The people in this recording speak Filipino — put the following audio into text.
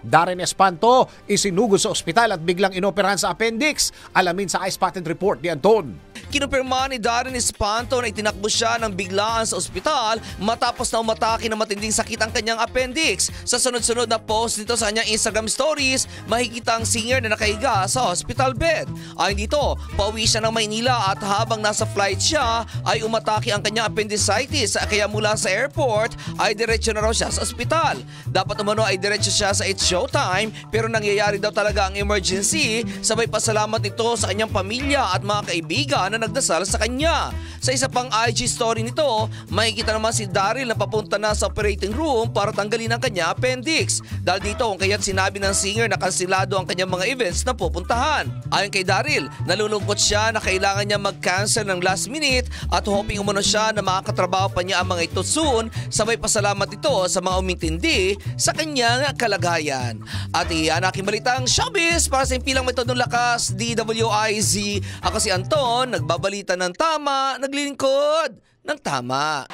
Darren Espanto isinugod sa ospital at biglang inoperahan sa appendix. Alamin sa iSpotted Report ni Anton. Kinumpirma ni Darren Espanto na itinakbo siya ng biglaan sa ospital matapos na umatake ng matinding sakit ang kanyang appendix. Sa sunod-sunod na post nito sa kanyang Instagram stories, makikita ang singer na nakahiga sa hospital bed. Ayon dito, pauwi siya ng Maynila at habang nasa flight siya ay umatake ang kanyang appendicitis kaya mula sa airport ay diretso na raw siya sa ospital. Dapat umano ay diretso siya sa It's Showtime pero nangyayari daw talaga ang emergency. Sabay pasalamat nito sa kanyang pamilya at mga kaibigan na nagdasal sa kanya. Sa isa pang IG story nito, makikita naman si Daryl na papunta na sa operating room para tanggalin ang kanya appendix. Dahil dito kung kaya't sinabi ng singer na kansilado ang kanyang mga events na pupuntahan. Ayon kay Daryl, nalulungkot siya na kailangan niya mag-cancel ng last minute at hoping umano siya na makakatrabaho pa niya ang mga ito soon. Sabay pasalamat ito sa mga umintindi sa kanyang kalagayan. At iyan aking balitang showbiz para sa impilang metodong lakas, DWIZ. Ako si Anton, nagbabalita ng tama, naglilingkod ng tama.